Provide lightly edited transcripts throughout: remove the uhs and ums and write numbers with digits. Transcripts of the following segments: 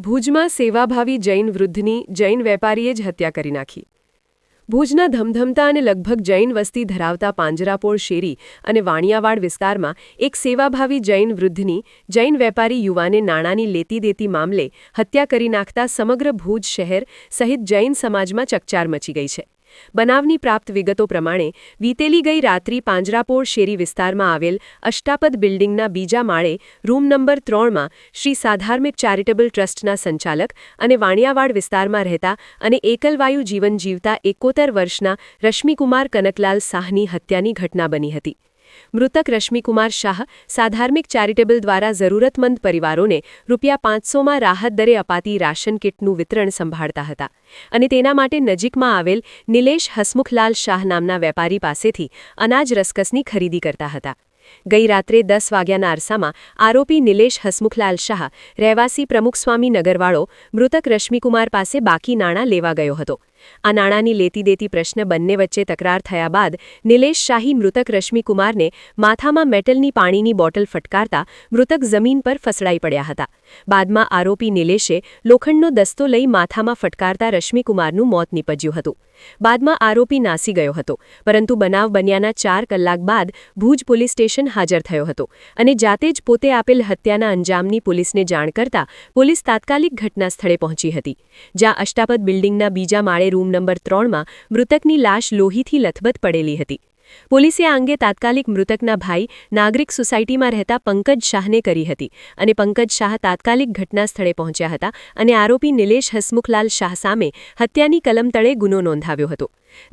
ભુજમાં સેવાભાવી જૈન વૃદ્ધની જૈન વેપારીએ જ હત્યા કરી નાખી. ભુજના ધમધમતા અને લગભગ જૈન વસ્તી ધરાવતા પાંજરાપોળ શેરી અને વાણિયાવાડ વિસ્તારમાં એક સેવાભાવી જૈન વૃદ્ધની જૈન વેપારી યુવાને નાણાંની લેતી-દેતી મામલે હત્યા કરી નાખતા સમગ્ર ભુજ શહેર સહિત જૈન સમાજમાં ચકચાર મચી ગઈ છે. બનાવની પ્રાપ્ત વિગતો પ્રમાણે વીતેલી ગઈ રાત્રિ પાંજરાપોળ શેરી વિસ્તારમાં આવેલ અષ્ટાપદ બિલ્ડિંગના બીજા માળે રૂમ નંબર 3માં શ્રી સાધાર્મિક ચેરિટેબલ ટ્રસ્ટના સંચાલક અને વાણિયાવાડ વિસ્તારમાં રહેતા અને એકલવાયુ જીવન જીવતા 71 વર્ષના રશ્મિકુમાર કનકલાલ શાહની હત્યાની ઘટના બની હતી. મૃતક રશ્મિકુમાર શાહ સાધાર્મિક ચેરિટેબલ દ્વારા જરૂરતમંદ પરિવારોને ₹500માં રાહત દરે અપાતી રાશન કીટનું વિતરણ સંભાળતા હતા અને તેના માટે નજીકમાં આવેલ નિલેશ હસમુખલાલ શાહ નામના વેપારી પાસેથી અનાજ રસકસની ખરીદી કરતા હતા. ગઈ રાત્રે 10 વાગ્યાના અરસામાં આરોપી નિલેશ હસમુખલાલ શાહ રહેવાસી પ્રમુખસ્વામી નગરવાળો મૃતક રશ્મિકુમાર પાસે બાકી નાણાં લેવા ગયો હતો. આ નાણાંની લેતી-દેતી પ્રશ્ન બંને વચ્ચે તકરાર થયા બાદ નિલેશ શાહી મૃતક રશ્મિકુમારને માથામાં મેટલની પાણીની બોટલ ફટકારતા મૃતક જમીન પર ફસડાઈ પડ્યા હતા. બાદમાં આરોપી નિલેશે લોખંડનો દસ્તો લઈ માથામાં ફટકારતા રશ્મિકુમારનું મોત નીપજ્યું હતું. બાદમાં આરોપી નાસી ગયો હતો, પરંતુ બનાવ બન્યાના 4 કલાક બાદ ભુજ પોલીસ સ્ટેશન હાજર થયો હતો અને જાતે જ પોતે આપેલ હત્યાના અંજામની પોલીસને જાણ કરતા પોલીસ તાત્કાલિક ઘટના સ્થળે પહોંચી હતી, જ્યાં અષ્ટાપદ બિલ્ડિંગના બીજા માળે રૂમ નંબર 3માં મૃતકની લાશ લોહીથી લથબથ પડેલી હતી. પોલીસે આ અંગે તાત્કાલિક મૃતકના ભાઈ નાગરિક સોસાયટીમાં રહેતા પંકજ શાહને કરી હતી અને પંકજ શાહ તાત્કાલિક ઘટના સ્થળે પહોંચ્યા હતા અને આરોપી નિલેશ હસમુખલાલ શાહ સામે હત્યાની કલમ તળે ગુનો નોંધાવ્યો હતો.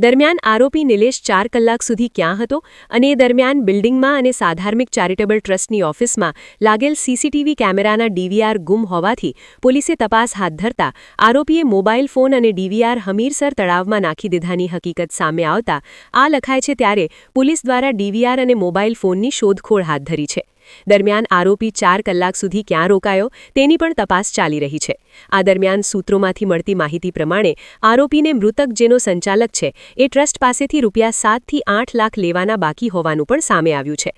દરમિયાન આરોપી નિલેશ 4 કલાક સુધી ક્યાં હતો અને એ દરમિયાન બિલ્ડિંગમાં અને સાધાર્મિક ચેરિટેબલ ટ્રસ્ટની ઓફિસમાં લાગેલ સીસીટીવી કેમેરાના ડીવીઆર ગુમ હોવાથી પોલીસે તપાસ હાથ ધરતા આરોપીએ મોબાઈલ ફોન અને ડીવીઆર હમીરસર તળાવમાં નાખી દીધાની હકીકત સામે આવતા આ લખાય છે ત્યારે પોલીસ દ્વારા ડીવીઆર અને મોબાઈલ ફોનની શોધખોળ હાથ ધરી છે. દરમિયાન આરોપી 4 કલાક સુધી ક્યાં રોકાયો તેની પણ તપાસ ચાલી રહી છે. આ દરમિયાન સૂત્રોમાંથી મળતી માહિતી પ્રમાણે આરોપીને મૃતક જેનો સંચાલક છે એ ટ્રસ્ટ પાસેથી ₹7 થી 8 લાખ લેવાના બાકી હોવાનું પણ સામે આવ્યું છે. આ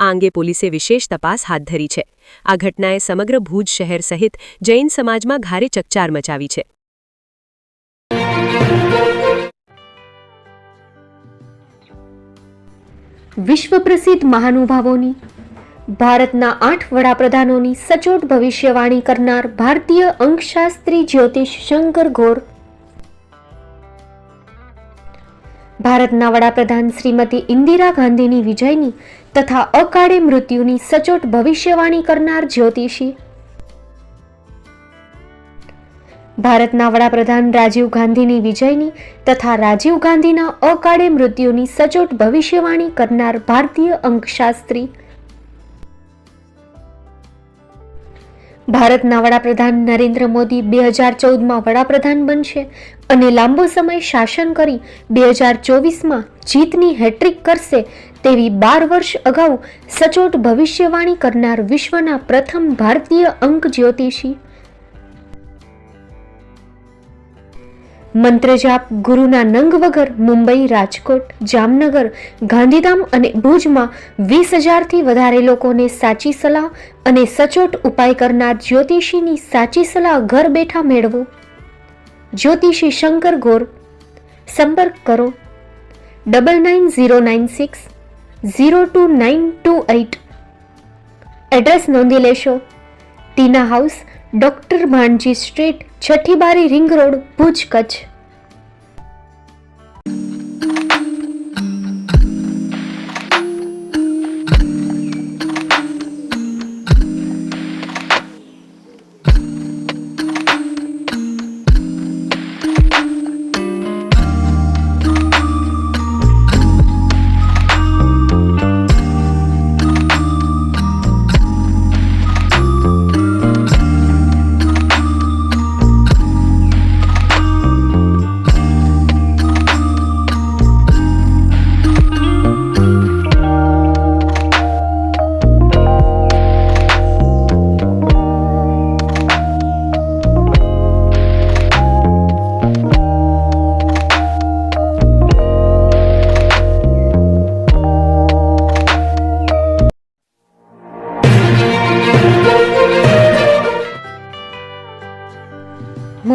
અંગે પોલીસે વિશેષ તપાસ હાથ ધરી છે. આ ઘટનાએ સમગ્ર ભુજ શહેર સહિત જૈન સમાજમાં ભારે ચકચાર મચાવી છે. વિશ્વ પ્રસિદ્ધ મહાનુભાવોની ભારતના 8 વડાપ્રધાનોની સચોટ ભવિષ્યવાણી કરનાર ભારતીય અંકશાસ્ત્રી જ્યોતિષ શંકર ગોર, ભારતના વડાપ્રધાન શ્રીમતી ઇન્દિરા ગાંધીની વિજયની તથા અકાળે મૃત્યુની સચોટ ભવિષ્યવાણી કરનાર જ્યોતિષી, ભારતના વડાપ્રધાન રાજીવ ગાંધીની વિજયની તથા રાજીવ ગાંધીના અકાળે મૃત્યુની સચોટ ભવિષ્યવાણી કરનાર ભારતીય અંકશાસ્ત્રી, ભારતના વડાપ્રધાન નરેન્દ્ર મોદી 2014માં વડાપ્રધાન બનશે અને લાંબો સમય શાસન કરી 2024માં જીતની હેટ્રિક કરશે તેવી 12 વર્ષ અગાઉ સચોટ ભવિષ્યવાણી કરનાર વિશ્વના પ્રથમ ભારતીય અંક જ્યોતિષી, મંત્રજાપ ગુરુના નંગ વગર મુંબઈ, રાજકોટ, જામનગર, ગાંધીધામ અને ભુજમાં 20,000થી વધારે લોકોને સાચી સલાહ અને સચોટ ઉપાય કરનાર જ્યોતિષીની સાચી સલાહ ઘર બેઠા મેળવો. જ્યોતિષી શંકર ગોર. સંપર્ક કરો 9909602928. એડ્રેસ નોંધી લેશો. ટીના હાઉસ, ડોક્ટર ભાણજી સ્ટ્રીટ, છઠ્ઠી બારી, રિંગ રોડ, ભુજ, કચ્છ.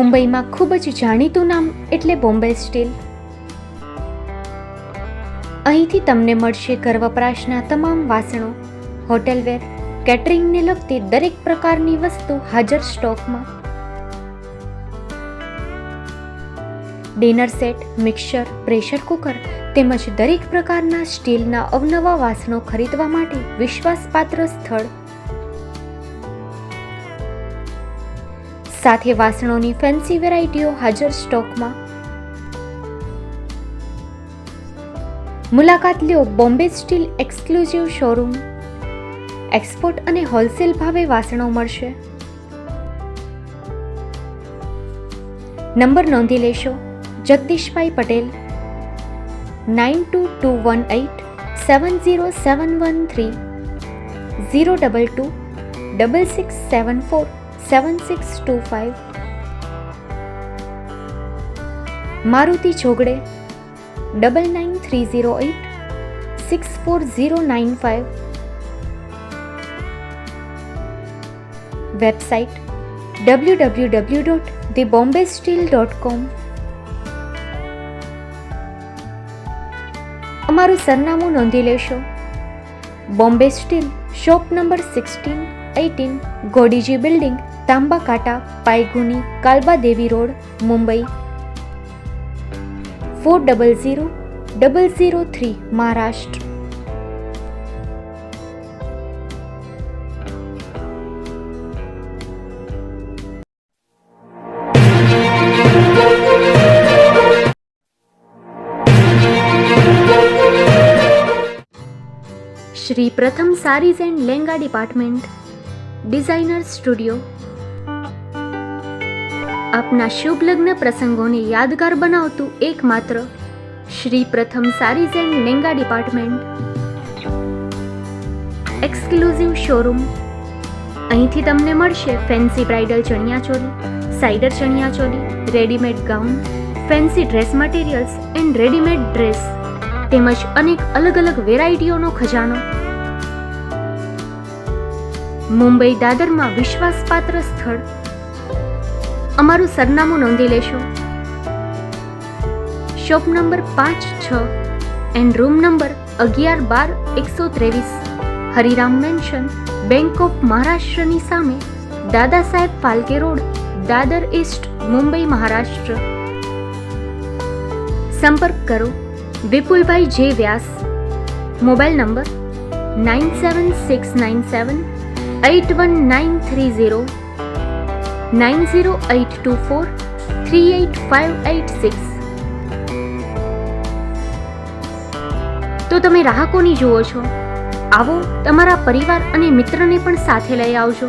મુંબઈમાં ખૂબ જ જાણીતું નામ એટલે બોમ્બે સ્ટીલ. અહીંથી તમને મળશે ઘર વપરાશના તમામ વાસણો, હોટેલવેર, કેટરિંગને લગતી દરેક પ્રકારની વસ્તુ હાજર સ્ટોકમાં. Dinner set, mixer, pressure cooker તેમજ દરેક પ્રકારના સ્ટીલના અવનવા વાસણો ખરીદવા માટે વિશ્વાસપાત્ર સ્થળ. સાથે વાસણોની ફેન્સી વેરાયટીઓ હાજર સ્ટોકમાં. મુલાકાત લ્યો Bombay steel exclusive showroom. Export અને હોલસેલ ભાવે વાસણો મળશે. નંબર નોંધી લેશો. જગદીશભાઈ પટેલ 9221870713 022 6674 7625. મારુતિ ચોગડે 999308 64095. Website www.thebombasteel.com. અમારું સરનામું નોંધી લેશો. Bombay steel, shop number 16-18, Godiji building, Tamba Kanta, Pydhonie, Kalbadevi road, Mumbai 400003, Maharashtra. Shri Pratham saris and lehenga department, designer studio. આપના શુભ લગ્ન પ્રસંગોને યાદગાર બનાવતું એકમાત્ર Shri Pratham saris and lehenga department exclusive showroom. અહીંથી તમને મળશે fancy bridal chaniya choli, cider chaniya choli, readymade gown, fancy dress materials and readymade dress તેમજ અનેક અલગ અલગ વેરાયટીઓનો ખજાનો. મુંબઈ દાદરમાં વિશ્વાસપાત્ર સ્થળ. અમારું સરનામું નોંધી લેશો. Shop number 5-6 and room number 11-12-123, Hariram Mansion, Bank of મહારાષ્ટ્રની સામે, દાદા સાહેબ ફાલ્કે રોડ, દાદર ઈસ્ટ, મુંબઈ, મહારાષ્ટ્ર. સંપર્ક કરો વિપુલભાઈ જે વ્યાસ. Mobile number 9769781930 9082438586. તો તમે રાહ કોની જુઓ છો? આવો, તમારા પરિવાર અને મિત્રને પણ સાથે લઈ આવજો.